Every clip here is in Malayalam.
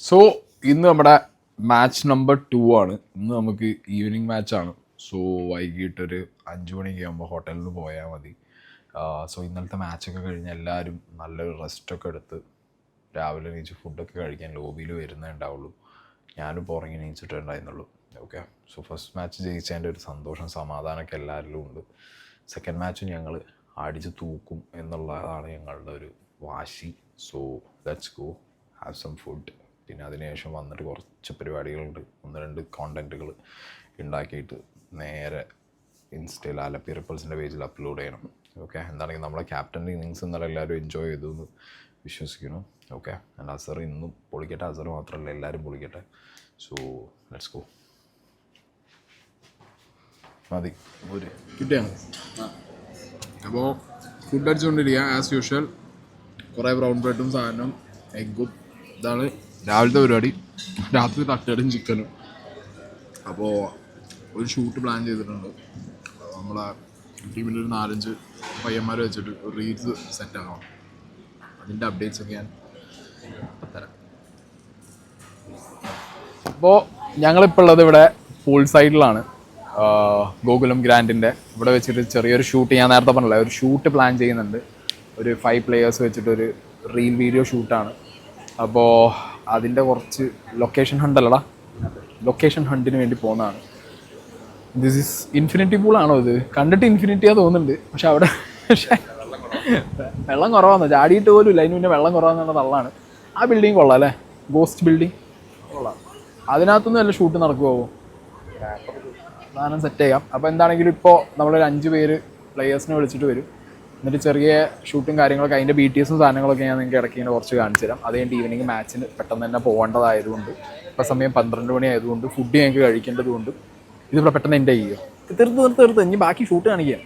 സോ ഇന്ന് നമ്മുടെ മാച്ച് നമ്പർ 2 ആണ്. ഇന്ന് നമുക്ക് ഈവനിങ് മാച്ചാണ്. സോ വൈകിട്ടൊരു 5 മണിയൊക്കെ ആകുമ്പോൾ ഹോട്ടലിൽ പോയാൽ മതി. സോ ഇന്നലത്തെ മാച്ചൊക്കെ കഴിഞ്ഞ് എല്ലാവരും നല്ലൊരു റെസ്റ്റൊക്കെ എടുത്ത് രാവിലെ എണീച്ച് ഫുഡൊക്കെ കഴിക്കാൻ ലോബിയിൽ വരുന്നേ ഉണ്ടാവുള്ളൂ. ഞാനും പുറങ്ങി എണീച്ചിട്ടുണ്ടായിരുന്നുള്ളൂ. ഓക്കെ, സോ ഫസ്റ്റ് മാച്ച് ജയിച്ചതിൻ്റെ ഒരു സന്തോഷം സമാധാനമൊക്കെ എല്ലാവരിലും ഉണ്ട്. സെക്കൻഡ് മാച്ച് ഞങ്ങൾ അടിച്ച് തൂക്കും എന്നുള്ളതാണ് ഞങ്ങളുടെ ഒരു വാശി. So let's go have some food. പിന്നെ അതിനുശേഷം വന്നിട്ട് കുറച്ച് പരിപാടികളുണ്ട്, 1-2 കോണ്ടൻറ്റുകൾ ഉണ്ടാക്കിയിട്ട് നേരെ ഇൻസ്റ്റയിൽ ആലപ്പി റിപ്പിൾസിൻ്റെ പേജിൽ അപ്ലോഡ് ചെയ്യണം. ഓക്കെ, എന്താണെങ്കിൽ നമ്മളെ ക്യാപ്റ്റൻ്റെ ഇന്നിങ്സ് ഇന്നലെ എല്ലാവരും എൻജോയ് ചെയ്തു എന്ന് വിശ്വസിക്കുന്നു. ഓക്കെ, ആൻഡ് അസർ ഇന്നും പൊളിക്കട്ടെ. അസർ മാത്രമല്ല, എല്ലാവരും പൊളിക്കട്ടെ. So let's go. മതി ഒരു കിട്ടിയാണ്. അപ്പോൾ ഫുഡ് അടിച്ചുകൊണ്ടിരിക്കുക ആസ് യൂഷ്വൽ. കുറേ ബ്രൗൺ ബ്രെഡും സാധനം എഗ്ഗും. ഇതാണ് രാവിലത്തെ പരിപാടി. രാത്രി തട്ടുകടയും ചിക്കനും. അപ്പോൾ ഒരു ഷൂട്ട് പ്ലാൻ ചെയ്തിട്ടുണ്ട്. നമ്മളെ ടീമിൻ്റെ ഒരു 4-5 പയ്യന്മാർ വെച്ചിട്ട് ഒരു റീൽസ് സെറ്റാക്കണം. അതിൻ്റെ അപ്ഡേറ്റ്സൊക്കെ ഞാൻ തരാം. അപ്പോൾ ഞങ്ങളിപ്പോൾ ഉള്ളത് ഇവിടെ പൂൾ സൈഡിലാണ്, ഗോകുലം ഗ്രാൻഡിൻ്റെ ഇവിടെ വെച്ചിട്ട് ചെറിയൊരു ഷൂട്ട്. ഞാൻ നേരത്തെ പറഞ്ഞില്ല, ഒരു ഷൂട്ട് പ്ലാൻ ചെയ്യുന്നുണ്ട്. ഒരു 5 players വെച്ചിട്ടൊരു റീൽ വീഡിയോ ഷൂട്ടാണ്. അപ്പോൾ അതിൻ്റെ കുറച്ച് ലൊക്കേഷൻ ഹണ്ടല്ലടാ, ലൊക്കേഷൻ ഹണ്ടിന് വേണ്ടി പോകുന്നതാണ്. ദിസ് ഈസ് ഇൻഫിനിറ്റി പൂളാണോ ഇത്? കണ്ടിട്ട് ഇൻഫിനിറ്റിയാ തോന്നുന്നുണ്ട്, പക്ഷെ അവിടെ വെള്ളം കുറവാണെന്നോ, ചാടിയിട്ട് പോലും ഇല്ല. അതിന് മുന്നേ വെള്ളം കുറവാന്നുള്ള തള്ളാണ്. ആ ബിൽഡിങ് കൊള്ളാം അല്ലേ, ഗോസ്റ്റ് ബിൽഡിങ് കൊള്ളാം. അതിനകത്തൊന്നും അല്ല ഷൂട്ട് നടക്കുമോ? സാധനം സെറ്റ് ചെയ്യാം. അപ്പോൾ എന്താണെങ്കിലും ഇപ്പോൾ നമ്മളൊരു 5 പേര് പ്ലെയേഴ്സിനെ വിളിച്ചിട്ട് വരും. എന്നിട്ട് ചെറിയ ഷൂട്ടും കാര്യങ്ങളൊക്കെ, അതിൻ്റെ BTSും സാധനങ്ങളൊക്കെ ഞാൻ നിങ്ങൾക്ക് ഇടയ്ക്ക് ഇങ്ങനെ കുറച്ച് കാണിച്ചു തരാം. അത് കഴിഞ്ഞിട്ട് ഈവനിങ് മാച്ചിന് പെട്ടെന്ന് തന്നെ പോകേണ്ടതായതുകൊണ്ട്, ഇപ്പോൾ സമയം 12 മണി ആയതുകൊണ്ട് ഫുഡ് ഞങ്ങൾക്ക് കഴിക്കേണ്ടതുകൊണ്ട് ഇതിവിടെ പെട്ടെന്ന് എൻ്റെ ചെയ്യുക. തീർത്ത് ഇനി ബാക്കി ഷൂട്ട് കാണിക്കാം.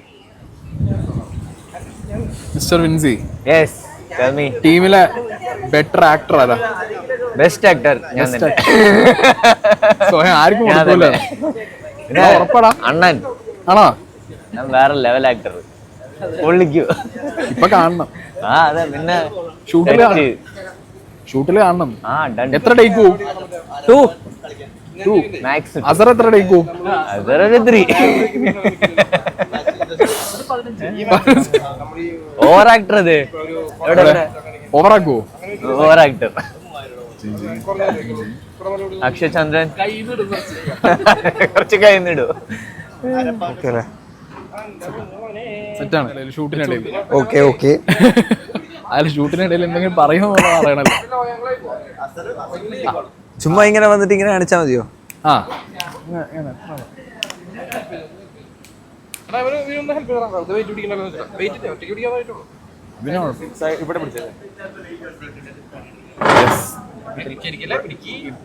മിസ്റ്റർ വിൻസി, ടീമിലെ ബെറ്റർ ആക്ടർ ആരാ? ബെസ്റ്റ് ആക്ടർ ആർക്കും ഉറപ്പാടാ? അണ്ണൻ ആണോ? ഞാൻ വേറെ ലെവൽ ആക്ടർ. ഇപ്പൊ കാണണം. അതെ, പിന്നെ ഷൂട്ടില് കാണണം. എത്ര ടേക്ക് പോവും? 2 മാക്സ്. അസർ എത്ര ടേക്ക് പോവും? അസർ 3. Over actor. അത് ഓവറാക്കുവോ? Over actor. അക്ഷയ് ചന്ദ്രൻ കുറച്ച് കൈന്നിടും. സെറ്റാണ് ഷൂട്ടിനിടയിൽ. Okay okay. അതിൽ ഷൂട്ടിനിടയിൽ എന്തെങ്കിലും പറയുമെന്നുള്ള പറയണല്ലോ. ചുമ്മാ ഇങ്ങനെ വന്നിട്ട് ഇങ്ങനെ കാണിച്ചാൽ മതിയോ? ആ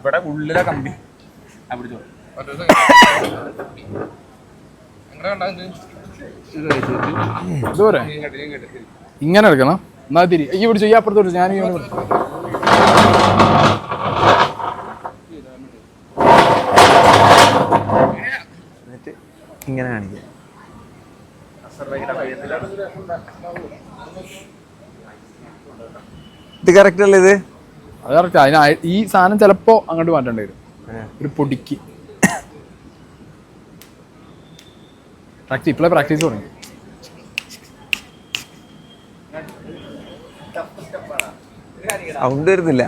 ഇവിടെ ഉള്ളിലെ കമ്പി ഇതുവരെ ഇങ്ങനെ എടുക്കണം. എന്നാ തിരി ഈ പിടിച്ചു, ഈ അപ്പുറത്ത് പിടിച്ചു. ഞാൻ ഇങ്ങനെ കാണിക്കാം. ഇത് കറക്റ്റ് അല്ലേ? ഇത് അത് കറക്റ്റ്. അതിന് ഈ സാധനം ചിലപ്പോ അങ്ങോട്ട് മാറ്റേണ്ടി വരും, ഒരു പൊടിക്ക്. ഇപ്പോഴേ പ്രാക്ടീസ് തുടങ്ങി. സൗണ്ട് വരുന്നില്ല.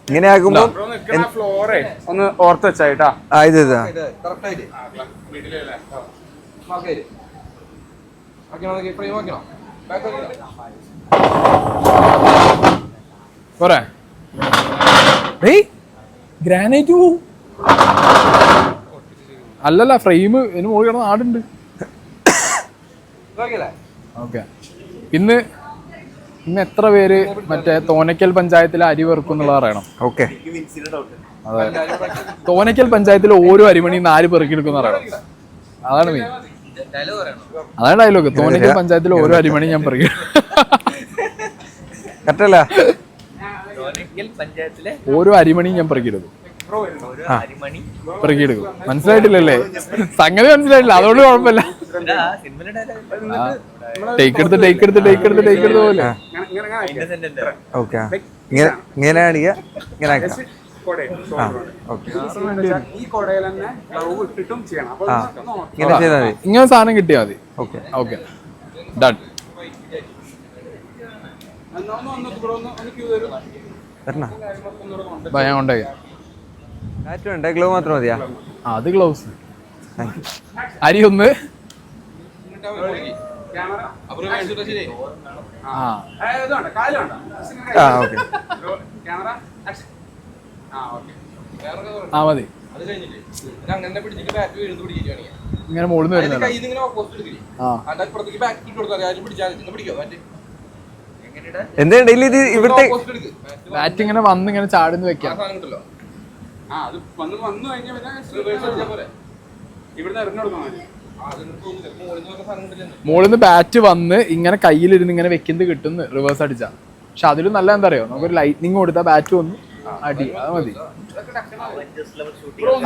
ഇങ്ങനെ ആകുമ്പോ ഒന്ന് ഓർത്ത് വെച്ചായിട്ടാ. ഇത് പോരെ? ഗ്രാനൈറ്റ് പോവും. അല്ലല്ല, ഫ്രെയിം ഇതിന് മുകളിൽ കിടന്ന ആടുണ്ട്. ഓക്കെ, ഇന്ന് എത്ര പേര് മറ്റേ തോന്നയ്ക്കൽ പഞ്ചായത്തിലെ അരി വെറുക്കും എന്നുള്ളത് അറിയണം. ഓക്കെ, അതെ, തോന്നയ്ക്കൽ പഞ്ചായത്തിൽ ഓരോ അരിമണി 4 പെറുക്കിയെടുക്കുന്ന അറിയണം. അതാണ് മെയിൻ. അതാണ് ഡയലോഗ്. തോന്നയ്ക്കൽ പഞ്ചായത്തിൽ ഓരോ അരിമണി ഞാൻ പെറുക്കി. ഓരോ അരിമണിയും ഞാൻ പെറുക്കിയെടുക്കും. പെറുക്കിയെടുക്കും. മനസ്സിലായിട്ടില്ലല്ലേ? സംഗതി മനസ്സിലായിട്ടില്ല, അതുകൊണ്ട് കുഴപ്പമില്ല. ടേക്ക് എടുത്ത് പോലെ. ഓക്കെ ഇങ്ങനെ അടിക്കുക ഇങ്ങനെ ആക്കാം. ഓക്കെ ഈ കൊടയിൽ തന്നെ ഗ്ലൗ ഇട്ടിട്ടും ചെയ്യണം. അപ്പൊ ഇങ്ങനെ ചെയ്താൽ മതി. ഇങ്ങനെ സാധനം കിട്ടിയാൽ മതി. Okay okay done. വരണ ഞാൻ കൊണ്ടേക്കാം. കാറ്റ് വേണ്ടേ? ഗ്ലോ മാത്രം മതിയാ? അത് ഗ്ലൗസ്. Thank you. അരി ഒന്ന്. ഓക്കെ മതി. ഇങ്ങനെ മുകളിൽ നിന്ന് വരുന്നത്. എന്താ ഡെയിലി ഇത് ഇവിടുത്തെ ബാറ്റ് ഇങ്ങനെ വന്ന് ഇങ്ങനെ ചാടുന്ന് വെക്കാം. മുകളിൽ നിന്ന് ബാറ്റ് വന്ന് ഇങ്ങനെ കയ്യിലിരുന്ന് ഇങ്ങനെ വെക്കുന്നത് കിട്ടുന്നു റിവേഴ്സ് അടിച്ചാ. പക്ഷെ അതിലും നല്ല എന്താ അറിയോ, നമുക്കൊരു ലൈറ്റ്നിങ് കൊടുത്താൽ ബാറ്റ് വന്നു അടി. അത് മതി.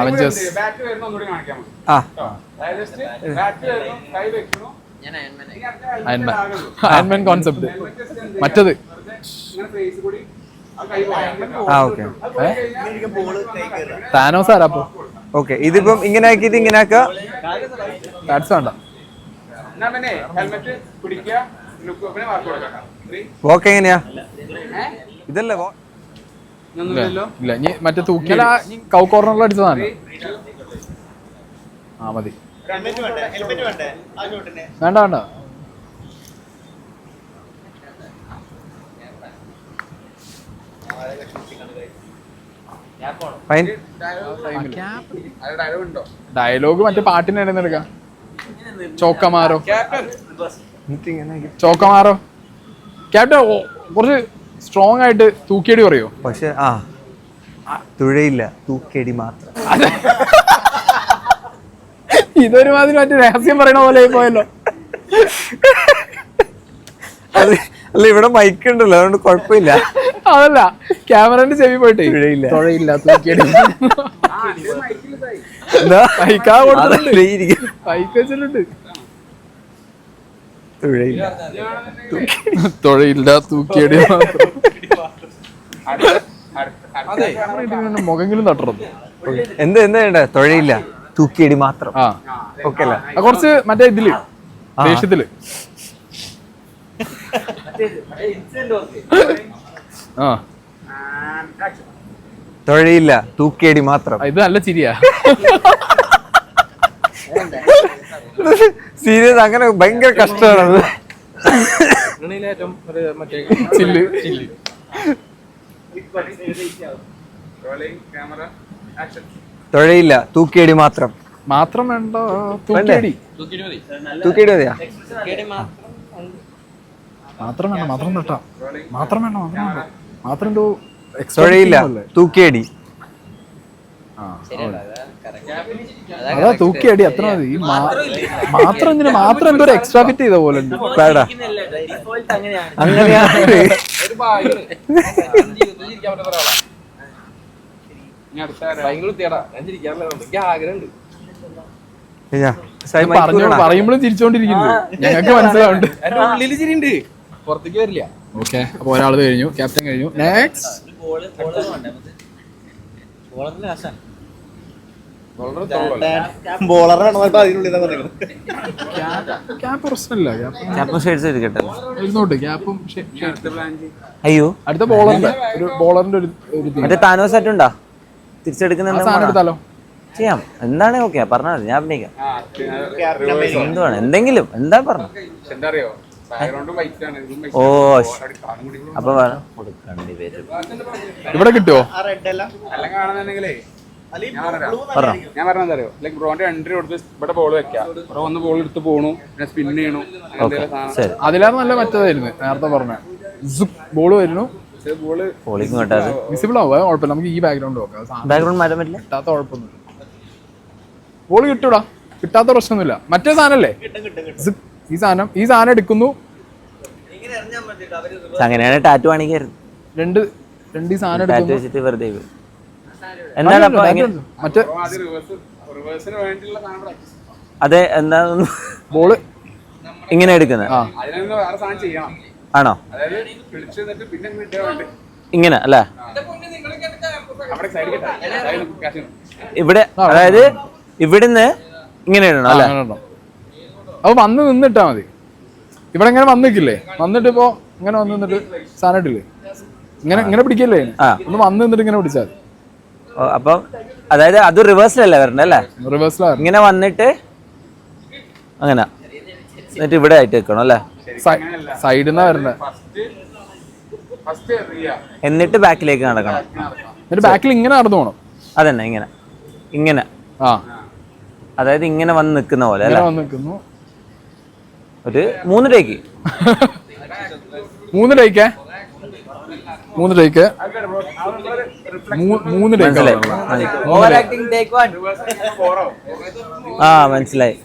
അവഞ്ചേഴ്സ്. Iron Man concept. മറ്റത് ഓക്കെ താനോസ് ആരാ അപ്പൊ? ഓക്കെ ഇതിപ്പം ഇങ്ങനെ ആക്കിയിട്ട് ഇങ്ങനെ ആക്കാം. ബാറ്റ്സ് വേണ്ട. വോക്ക് എങ്ങനെയാ? ഇതല്ലേ ഇല്ല ഇനി മറ്റേ തൂക്കി കൗ കോർണറിൽ അടിച്ചതാണ്. മതി. വേണ്ട വേണ്ട. ഫൈൻ. ഡയലോഗ് മറ്റേ പാട്ടിന് ഇടന്ന് എടുക്കാം. ചോക്കമാരോ ക്യാപ്റ്റൻ കുറച്ച് സ്ട്രോങ് ആയിട്ട് തൂക്കിയടി പറയോ? പക്ഷെ തുഴയില്ല, തൂക്കേടി മാത്രം. ഇതൊരുമാതിരി മറ്റേ രഹസ്യം പറയണ പോലെ പോയല്ലോ. അല്ല ഇവിടെ മൈക്ക് ഉണ്ടല്ലോ, അതുകൊണ്ട് കുഴപ്പമില്ല. അതല്ല, ക്യാമറന്റെ ചെവി പോയിട്ട് തുഴയില്ല തൂക്കിയടി വെച്ചിട്ടുണ്ട്. തുഴയില്ല തൂക്കിയടി മുഖെങ്കിലും തട്ടണം. എന്താ വേണ്ട? തുഴയില്ല, തൂക്കിയടി മാത്രം. ഓക്കെ അല്ലേ? കുറച്ച് മറ്റേ ഇതില് ദേഷ്യത്തില് തുഴയില്ല, തൂക്കിയടി മാത്രം. ഇത് നല്ല ചിരിയാ. സീരിയസ് അങ്ങനെ ഭയങ്കര കഷ്ടമാണത്. തുഴയില്ല, തൂക്കിയടി മാത്രം. മാത്രം വേണ്ട, തൂക്കിയടി. തൂക്കിയടി മതിയാ? മാത്രം വേണ്ട, മാത്രം തട്ടാം. മാത്രം വേണ്ട, മാത്രം എന്തോ തുഴയില്ല, തൂക്കിയടി. അതാ തൂക്കിയടി, അത്ര മതി. മാത്രം എന്തിനാ? മാത്രം എന്തോ എക്സ്ട്രാ ഫിറ്റ് ചെയ്ത പോലെ ഉണ്ട്. അങ്ങനെയാണ്. പറയുമ്പോഴും ചിരിച്ചോണ്ടിരിക്കുന്നു. ഞങ്ങൾക്ക് മനസ്സിലാവുണ്ട്. പുറത്തേക്ക് വരില്ല. ഓക്കെ, അപ്പൊ ഒരാള് കഴിഞ്ഞു, ക്യാപ്റ്റൻ കഴിഞ്ഞു. നെക്സ്റ്റ് ക്യാപ്പ് പ്രശ്നമില്ല. ഇരുന്നോട്ട് ക്യാപ്പും. അയ്യോ, അടുത്ത ബോളറിന്റെ ഒരു മറ്റേ താനോ സെറ്റ് ഉണ്ടോ? തിരിച്ചെടുക്കുന്ന സാധനം എടുത്താലോ? ചെയ്യാം. എന്താണ്? ഓക്കെ പറഞ്ഞാൽ മതി, ഞാൻ അഭിനയിക്കാം. എന്തുവാണ്? എന്തെങ്കിലും എന്താ പറഞ്ഞു? ഓ അപ്പൊ വേണം കൊടുക്കേണ്ടി വരും. ഇവിടെ കിട്ടുമോ? ഞാൻ പറഞ്ഞറിയോ, ലൈക് ബ്രോന്റെ എൻട്രി കൊടുത്ത് ഇവിടെ ബോൾ വെക്കാം. ബ്രോ ഒന്ന് ബോൾ എടുത്ത് പോണു, പിന്നെ സ്പിൻ ചെയ്യണു. അതിലാണ് നല്ല മറ്റേതായിരുന്നു നേരത്തെ പറഞ്ഞ. ബോള് വരുന്നു, വിസിബിൾ ആവുക. കുഴപ്പമില്ല, നമുക്ക് ഈ ബാക്ക്ഗ്രൗണ്ട് നോക്കാം. ബാക്ക്ഗ്രൗണ്ട് മാറ്റാൻ പറ്റില്ല, കിട്ടാത്ത കുഴപ്പമൊന്നുമില്ല. ബോള് കിട്ടൂടാ, കിട്ടാത്ത പ്രശ്നമൊന്നുമില്ല. മറ്റേ സാധനല്ലേ ഈ സാധനം എടുക്കുന്നു. അങ്ങനെയാണ് ടാറ്റു കാണിക്കായിരുന്നു. രണ്ട് ഈ സാധനം വെച്ചിട്ട് വെറുതെ എന്താണ് മറ്റേ റിവേഴ്സിന് വേണ്ടിയുള്ള അതെ. എന്താ ബോള് ഇങ്ങനെ എടുക്കുന്നത് അതിനൊന്ന് വേറെ സാധനം ചെയ്യണം. ആണോ? അതായത് പിടിച്ചു നിന്നിട്ട് പിന്നെ ഇട്ടുകൊണ്ട് ഇങ്ങനെ അല്ലേ? അവിടെ സൈഡ് കിട്ടാം. ഇവിടെ അതായത് ഇവിടുന്ന് ഇങ്ങനെ ഇടണം അല്ലേ? അപ്പൊ വന്ന് നിന്നിട്ടാ മതി. ഇവിടെ ഇങ്ങനെ വന്ന് നിൽക്കില്ലേ? വന്നിട്ട് ഇപ്പോ ഇങ്ങനെ വന്ന് നിന്നിട്ട് സാധനം ഇട്ടില്ലേ? ഇങ്ങനെ പിടിക്കല്ലേ? ഒന്ന് വന്ന് നിന്നിട്ട് ഇങ്ങനെ പിടിച്ചാൽ മതി. അപ്പം അതായത് അത് റിവേഴ്സിലല്ലേ വരണ്ടേ അല്ലേ? റിവേഴ്സിലാ. ഇങ്ങനെ വന്നിട്ട് അങ്ങനെ എന്നിട്ട് ഇവിടെ ആയിട്ട് വെക്കണം അല്ലേ? സൈഡിൽ നിന്നാ വരണ്ടേ. എന്നിട്ട് ബാക്കിലേക്ക് നടക്കണം. എന്നിട്ട് ബാക്കിൽ ഇങ്ങനെ നടന്നു പോണം. അതന്നെ ഇങ്ങനെ ഇങ്ങനെ. ആ, അതായത് ഇങ്ങനെ വന്ന് നിൽക്കുന്ന പോലെ അല്ലേ? വന്ന് നിൽക്കുന്നു. ഒരു 3 ടേക്ക് 3 ടേക്ക് 3 ടേക്ക് 3 ടേക്ക്. ആ മനസ്സിലായി.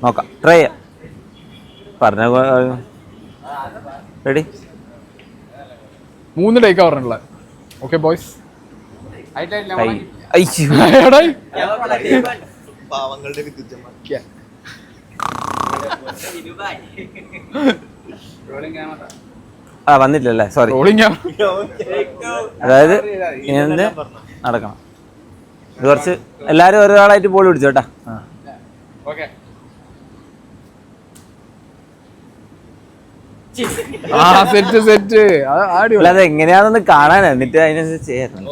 നോക്കാം, ട്രൈ ചെയ്യാം. പറഞ്ഞ റെഡി? 3 ടേക്കാ പറഞ്ഞിട്ടുള്ളത്. Okay boys. വന്നില്ലല്ലേ? സോറി. അതായത് ഇങ്ങനെ നടക്കണം. ഇത് കുറച്ച് എല്ലാരും ഒരാളായിട്ട് ബോൾ പിടിച്ചു കേട്ടാ. സെറ്റ്. അല്ലാതെ എങ്ങനെയാണെന്ന് കാണാൻ, എന്നിട്ട് അതിനനുസരിച്ച് ചെയ്യാറുണ്ട്.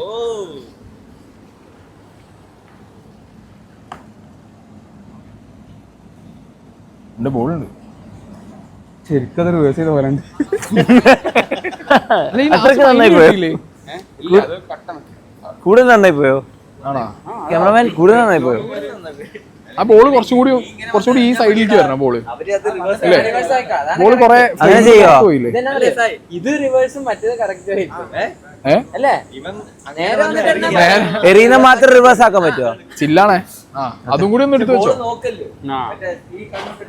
എന്റെ ബോളുണ്ട്. ശരിക്കും അത് റിവേഴ്സ് ചെയ്ത പോലെ ഉണ്ട്. അത്രക്ക് നന്നായി പോയോ? കൂടുതൽ നന്നായി പോയോ? ആണോ? ക്യാമറമാൻ കൂടുതൽ നന്നായി പോയോ? ആ ബോള് കുറച്ചുകൂടി ഈ സൈഡിലേക്ക് വരണം. ബോള് ബോള് കൊറേ അങ്ങനെ ചെയ്യോ? എറിയുന്ന മാത്രം റിവേഴ്സ് ആക്കാൻ പറ്റുമോ? ചില്ലാണേ. അതും കൂടി ഒന്ന് എടുത്ത് വെച്ചോ.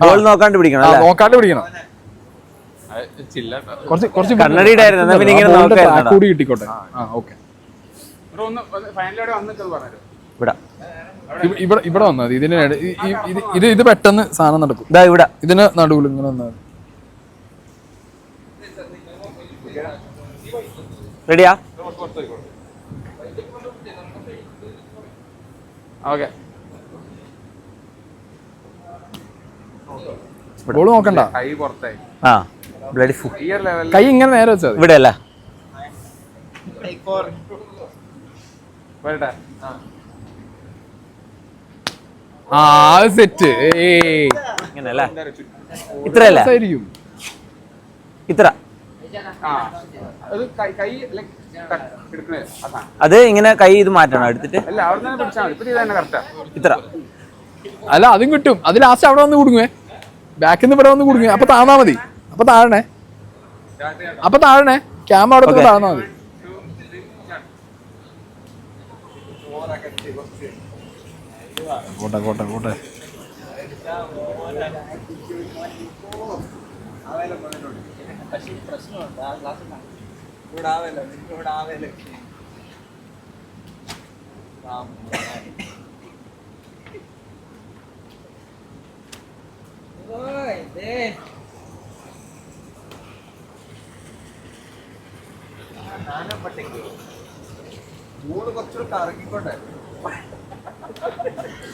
ബോൾ നോക്കാണ്ട് പിടിക്കണം അല്ലേ? നോക്കാണ്ട് പിടിക്കണം. കുറച്ച് കണ്ണടിയുടെ ആയിരുന്നു. പിന്നെ ഇങ്ങനെ നോക്കാം കൂടി കിട്ടിക്കോട്ടെ. ഓക്കെ. ഇവിടെ വന്നത് ഇതിന് ഇത് പെട്ടെന്ന് സാധനം നടക്കും. ഇവിടെ ഇതിന് നടുവിൽ ഇങ്ങനെ വന്നത്. റെഡിയാ? ബോള് നോക്കണ്ട. ആ ബ്ലഡി ഫു. കൈ ഇങ്ങനെ നേരെ വെച്ചാൽ ഇവിടെ അല്ല. സെറ്റ്. ഇങ്ങനല്ലേ? ഇത്രയല്ല, ഇത്ര. അത് ഇങ്ങനെ കൈ ഇത് മാറ്റണം എടുത്തിട്ട്. ഇത്ര അല്ല, അതും കിട്ടും. അത് ലാസ്റ്റ് അവിടെ വന്ന് കുടുങ്ങുവേ. ബാക്കിൽ നിന്ന് ഇവിടെ വന്ന് കുടുങ്ങുക. അപ്പൊ താഴ്ന്നാ മതി. അപ്പൊ താഴണേ ക്യാമറ അവിടെ താഴ്ന്നാ മതി. കോട്ടെ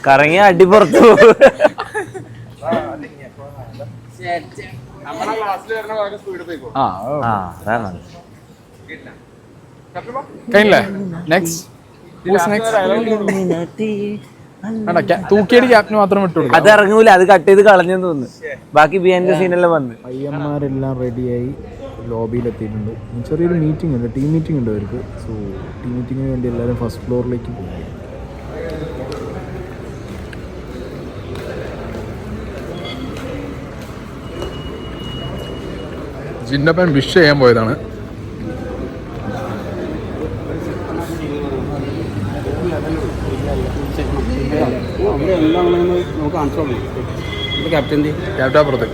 കറങ്ങിയ അടിപുറത്ത് തൂക്കിയടി ക്യാപ്റ്റന് മാത്രം വിട്ടുകൊടുക്കും. അത് ഇറങ്ങൂല, അത് കട്ട് ചെയ്ത് കളഞ്ഞെന്ന് തോന്നുന്നു. ബാക്കി ബിഹൈൻഡ് ദ സീനെല്ലാം വന്ന് പയ്യന്മാരെല്ലാം റെഡിയായി ലോബിയിലെത്തിയിട്ടുണ്ട്. ചെറിയൊരു മീറ്റിംഗ് ഉണ്ട്, ടീം മീറ്റിംഗ് ഉണ്ട് അവർക്ക്. സോ ടീം മീറ്റിങ്ങിന് വേണ്ടി എല്ലാവരും ഫസ്റ്റ് ഫ്ലോറിലേക്ക് പോകും. ജിന്നപ്പൻ വിഷ് ചെയ്യാൻ പോയതാണ്. ക്യാപ്റ്റൻ പുറത്ത്.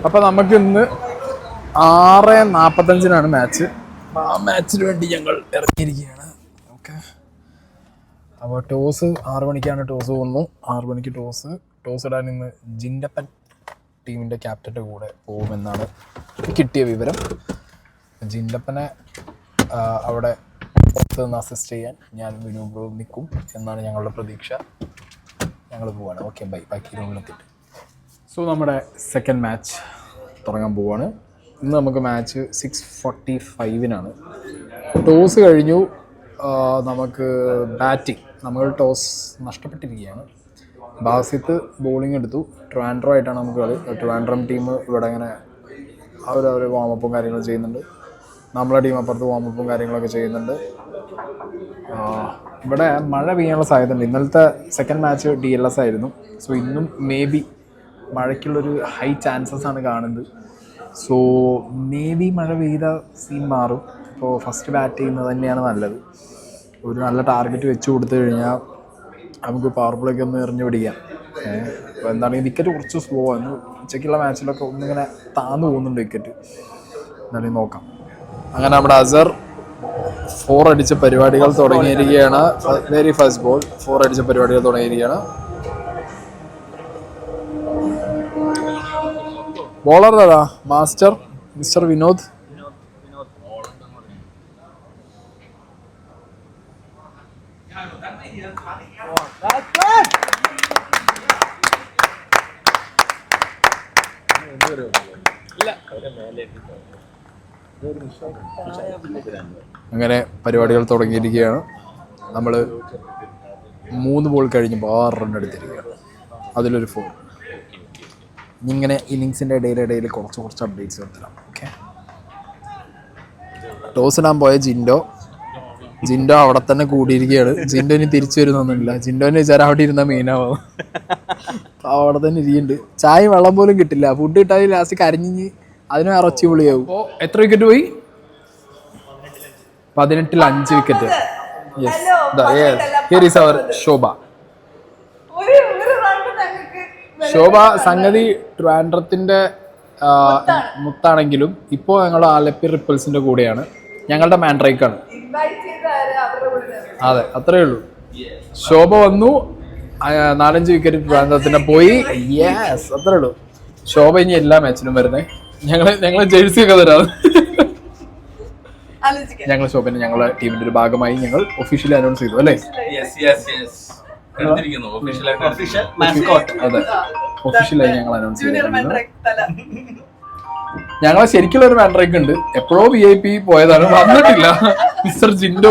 അപ്പൊ നമുക്ക് ഇന്ന് 6:45 മാച്ച്. ആ മാച്ചിന് വേണ്ടി ഞങ്ങൾ ഇറങ്ങിയിരിക്കുകയാണ്. ഓക്കെ, അപ്പോൾ ടോസ് 6 മണിക്കാണ് ടോസ് വന്നു. 6 മണിക്ക് ടോസ് ഇടാൻ ഇന്ന് ജിൻഡപ്പൻ ടീമിൻ്റെ ക്യാപ്റ്റൻ്റെ കൂടെ പോകുമെന്നാണ് കിട്ടിയ വിവരം. ജിൻഡപ്പനെ അവിടെ പുറത്ത് നിന്ന് അസിസ്റ്റ് ചെയ്യാൻ ഞാൻ വിനു ബ്രോ നിൽക്കും എന്നാണ് ഞങ്ങളുടെ പ്രതീക്ഷ. ഞങ്ങൾ പോവാണ്. Okay, bye. ബാക്കി റൂമിലെത്തിയിട്ട്. സോ നമ്മുടെ സെക്കൻഡ് മാച്ച് തുടങ്ങാൻ പോവാണ്. ഇന്ന് നമുക്ക് മാച്ച് 6:45-നാണ്. ടോസ് കഴിഞ്ഞു. നമുക്ക് ബാറ്റിംഗ്, നമ്മൾ ടോസ് നഷ്ടപ്പെട്ടിരിക്കുകയാണ്. ബാസിത്ത് ബോളിംഗ് എടുത്തു. ട്രിവാൻഡ്രം ആയിട്ടാണ് നമുക്ക് കളി. ട്രിവാൻഡ്രം ടീം ഇവിടെ ഇങ്ങനെ അവർ വാമപ്പും കാര്യങ്ങളും ചെയ്യുന്നുണ്ട്. നമ്മളെ ടീം അപ്പുറത്ത് വാമപ്പും കാര്യങ്ങളൊക്കെ ചെയ്യുന്നുണ്ട്. ഇവിടെ മഴ പെയ്യാനുള്ള സാധ്യതയുണ്ട്. ഇന്നലത്തെ സെക്കൻഡ് മാച്ച് DLS ആയിരുന്നു. സോ ഇന്നും മേ ബി മഴയ്ക്കുള്ളൊരു ഹൈ ചാൻസസ് ആണ് കാണുന്നത്. സോ മേ ബി മഴ പെയ്ത സീൻ മാറും. ഇപ്പോൾ ഫസ്റ്റ് ബാറ്റ് ചെയ്യുന്നത് തന്നെയാണ് നല്ലത്. ഒരു നല്ല ടാർഗറ്റ് വെച്ച് കൊടുത്തു കഴിഞ്ഞാൽ നമുക്ക് പവർ പ്ലേക്ക് ഒന്ന് എറിഞ്ഞു പിടിക്കാം. അപ്പോൾ എന്താണെങ്കിൽ വിക്കറ്റ് കുറച്ച് സ്ലോ ആണ്. ഉച്ചയ്ക്കുള്ള മാച്ചിലൊക്കെ ഒന്നിങ്ങനെ താന്നു പോകുന്നുണ്ട് വിക്കറ്റ്. എന്താണെങ്കിൽ നോക്കാം. അങ്ങനെ നമ്മുടെ അസർ 4 അടിച്ച പരിപാടികൾ തുടങ്ങിയിരിക്കുകയാണ്. വെരി ഫസ്റ്റ് ബോൾ 4 അടിച്ച പരിപാടികൾ തുടങ്ങിയിരിക്കുകയാണ്. ബോളർ ഏതാ? മിസ്റ്റർ വിനോദ്. അങ്ങനെ പരിപാടികൾ തുടങ്ങിയിരിക്കുകയാണ്. നമ്മൾ 3 ബോൾ കഴിഞ്ഞപ്പോൾ 6 റൺ എടുത്തിരിക്കുകയാണ്. അതിലൊരു 4. ഇങ്ങനെ ഇന്നിങ്സിൻ്റെ ഇടയിൽ കുറച്ച് അപ്ഡേറ്റ്സ് വരുത്തരാം. ഓക്കെ, ടോസ് ഇടാൻ പോയ ജിൻഡോ അവിടെ തന്നെ കൂടിയിരിക്കുകയാണ്. ജിൻഡോ ഇനി തിരിച്ചു വരുന്നൊന്നുമില്ല. ജിൻഡോൻ്റെ വിചാരം അവിടെ ഇരുന്ന മീനാവും. അവിടെ തന്നെ ഇരിക്കുന്നുണ്ട്. ചായ വെള്ളം പോലും കിട്ടില്ല. ഫുഡ് കിട്ടാതെ ലാസ്റ്റ് കരഞ്ഞ് അതിന് അറച്ചി പൊളിയാവും. എത്ര വിക്കറ്റ് പോയി? 18-ൽ 5 വിക്കറ്റ്. ഹിയർ ഈസ് അവർ ശോഭ. സംഗതി ട്രിവാൻഡ്രത്തിന്റെ മുത്താണെങ്കിലും ഇപ്പോൾ ഞങ്ങൾ ആലപ്പി റിപ്പിൾസിന്റെ കൂടെയാണ്. ഞങ്ങളുടെ മാൻഡ്രൈക്കാണ്. അതെ, അത്രേ ഉള്ളൂ. ശോഭ വന്നു, 4-5 വിക്കറ്റ് ട്രിവാൻഡ്രത്തിന്റെ പോയി. യെസ്, അത്രേ ഉള്ളൂ. ശോഭ ഇനി എല്ലാ മാച്ചിനും വരുന്നേ. ഞങ്ങളെ ജേഴ്സി ഒക്കെ തരാം. ഞങ്ങൾ ശോഭനെ ഞങ്ങളുടെ ടീമിന്റെ ഒരു ഭാഗമായി ഞങ്ങൾ ഒഫീഷ്യലി അനൗൺസ് ചെയ്തു അല്ലേ? അതെ, ഒഫീഷ്യലായി ഞങ്ങൾ അനൗൺസ് ചെയ്തു. ഞങ്ങളെ ശരിക്കുള്ള ഒരു മാൻഡ്രൈക്ക് ഉണ്ട്. എപ്പോഴോ VIP പോയതാണ്, വന്നിട്ടില്ല. മിസ്റ്റർ ജിൻഡോ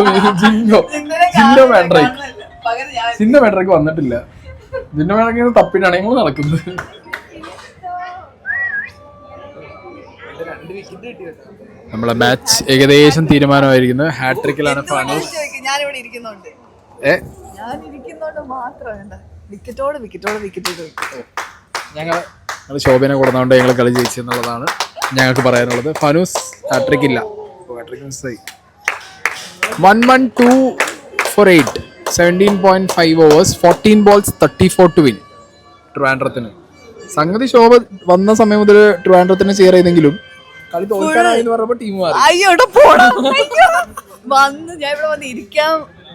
മാൻഡ്രൈക്ക് വന്നിട്ടില്ല. ജിൻഡോ മാൻഡ്രൈക്ക് തപ്പിട്ടാണ് ഞങ്ങൾ നടക്കുന്നത്. നമ്മളെ മാച്ച് ഏകദേശം തീരുമാനമായിരിക്കുന്നത്. ഹാട്രിക്കിലാണ് ഫാനൂസ്. ഞങ്ങൾ ശോഭനെ കൊടുക്കുന്നതുകൊണ്ട് ഞങ്ങൾ കളി ജയിച്ചു എന്നുള്ളതാണ് ഞങ്ങൾക്ക് പറയാനുള്ളത്. ഫാനൂസ് ഹാട്രിക് ഇല്ല. 1-1-2 for 8, 17.5 overs, 14 balls, 34 to win. ട്രിവാൻഡ്രത്തിന് സംഗതി ശോഭ വന്ന സമയം മുതൽ ട്രിവാൻഡ്രത്തിന് ചെയർ ചെയ്തെങ്കിലും കളി തോൽക്കാനായി എന്ന് പറഞ്ഞപ്പോ ടീം മാറി. ഞാൻ ഇവിടെ വന്ന് ഇരിക്കാൻ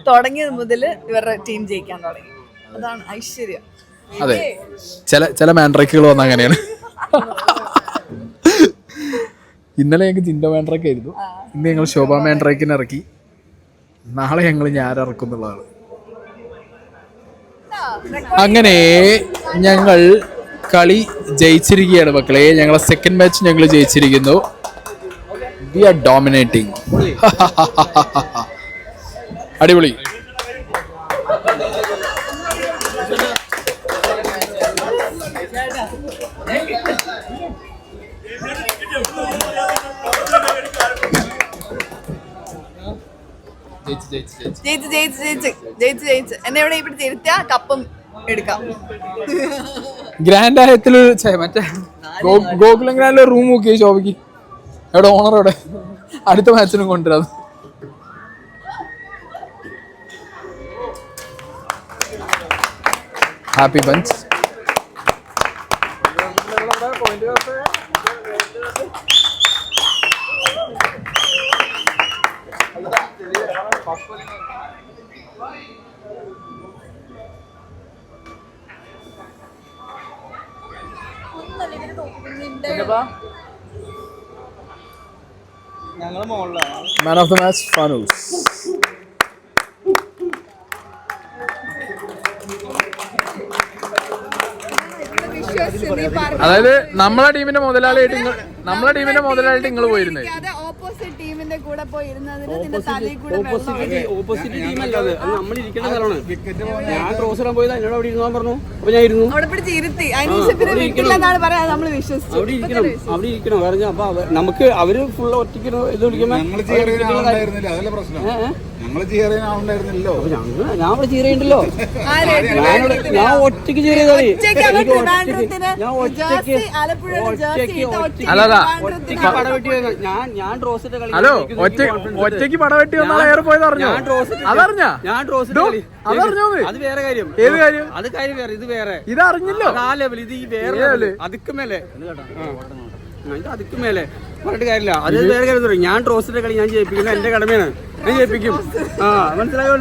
തുടങ്ങിയത് മുതൽ ഇവരുടെ ടീം ജയിക്കാൻ തുടങ്ങി. അതാണ് ഐശ്വര്യം. അതെ, ചില മാൻഡ്രൈക്കുകൾ വന്ന അങ്ങനെയാണ്. ഇന്നലെ ഞങ്ങൾക്ക് ജിൻഡോ മാൻഡ്രൈക്ക് ആയിരുന്നു. ഇന്ന് ഞങ്ങൾ ശോഭ മാൻഡ്രൈക്കിനെ ഇറക്കി. നാളെ ഞങ്ങൾ ഞാനിറക്കും എന്നുള്ളതാണ്. അങ്ങനെ ഞങ്ങൾ കളി ജയിച്ചിരിക്കുകയാണ് മക്കളെ. ഞങ്ങളെ സെക്കൻഡ് മാച്ച് ഞങ്ങൾ ജയിച്ചിരിക്കുന്നു. V R dominating. അടിപൊളി. ജയിച്ച് എന്നെ ഇവിടെ ഇവിടെ തിരുത്തിയ കപ്പും എടുക്കാം. ഗ്രാൻഡ് ആയത്തില് മറ്റേ ഗോകുലം ഗ്രാൻഡിലെ റൂം നോക്കിയ ശോഭയ്ക്ക് എവിടെ ഓണർ എവിടെ? അടുത്ത മാച്ചിനും കൊണ്ടുവരാം. Happy bench. Man of the match Fanoos. അതായത് നമ്മളെ ടീമിന്റെ മുതലാളിയായിട്ട് നിങ്ങൾ പോയിരുന്നേ. ഓപ്പോസിറ്റ് ടീമിന്റെ കൂടെ പോയി ഇരുന്നതിന് നിന്റെ തലയിൽ കൂടെ ഓപ്പോസിറ്റ് ടീമല്ല അത് നമ്മൾ ഇരിക്കേണ്ട സ്ഥലമാണ്. ഞാൻ ക്രോസ് ഇടാൻ പോയത് എന്നോട് അവിടെ ഇരുന്നാൻ പറഞ്ഞു. അപ്പൊ ഞാൻ ഇരുന്നു. അവിടെ പിടിച്ച് ഇരുത്തി. അതിനുശേഷം വിട്ടില്ലെന്നാണ് പറയാ നമ്മൾ വിശ്വസിച്ചു. അവിടെ ഇരിക്കണം പറഞ്ഞു. അപ്പൊ നമുക്ക് അവര് ഫുള്ള് ഒറ്റയ്ക്ക് ഇത് വിളിക്കുമ്പോ ഞാൻ അവിടെ ചീറയുണ്ടല്ലോ. ഞാൻ ഒറ്റയ്ക്ക് ചീറിയതാണ്. ഞാൻ ഡ്രോസിന്റെ കളി. ഹലോ, ഒറ്റയ്ക്ക് പടവെട്ടി വന്നാൽ ഏറെ പോയത് അറിഞ്ഞോ? അതറിഞ്ഞാ? ഞാൻ ഡ്രോസിന്റെ കളി. അത് വേറെ കാര്യം. ഏത് കാര്യം? അത് കാര്യം വേറെ, ഇത് വേറെ. ഇതറിഞ്ഞല്ലോ. ആ ലെവൽ, ഇത് ഈ വേറെ അതുക്ക് മേലെ, അതുക്ക് മേലെ പറഞ്ഞിട്ട് കാര്യമില്ല. അത് വേറെ കാര്യം പറയും. ഞാൻ ഡ്രോസിന്റെ കളി ഞാൻ ജയിപ്പിക്കുന്നത് എന്റെ കടമയാണ്. ഞാൻ ജയിപ്പിക്കും. ആ മനസ്സിലായോ?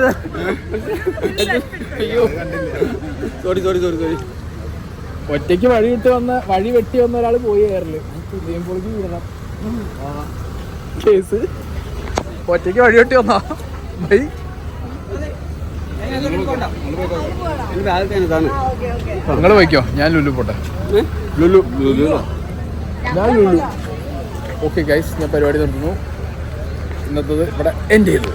അയ്യോ സോറി. ഒറ്റയ്ക്ക് വഴി വെട്ടി വന്ന ഒരാൾ പോയി കയറല് കേസ്. ഒറ്റയ്ക്ക് വഴി വെട്ടി വന്നാ ബൈ. നിങ്ങൾ പോയിക്കോ, ഞാൻ ലുലു പോട്ടെ. ലുലു ഓക്കെ ഗൈസ്, ഞാൻ പരിപാടി നിർത്തുന്നു. ഇന്നത്തത് ഇവിടെ എൻഡ് ചെയ്തു.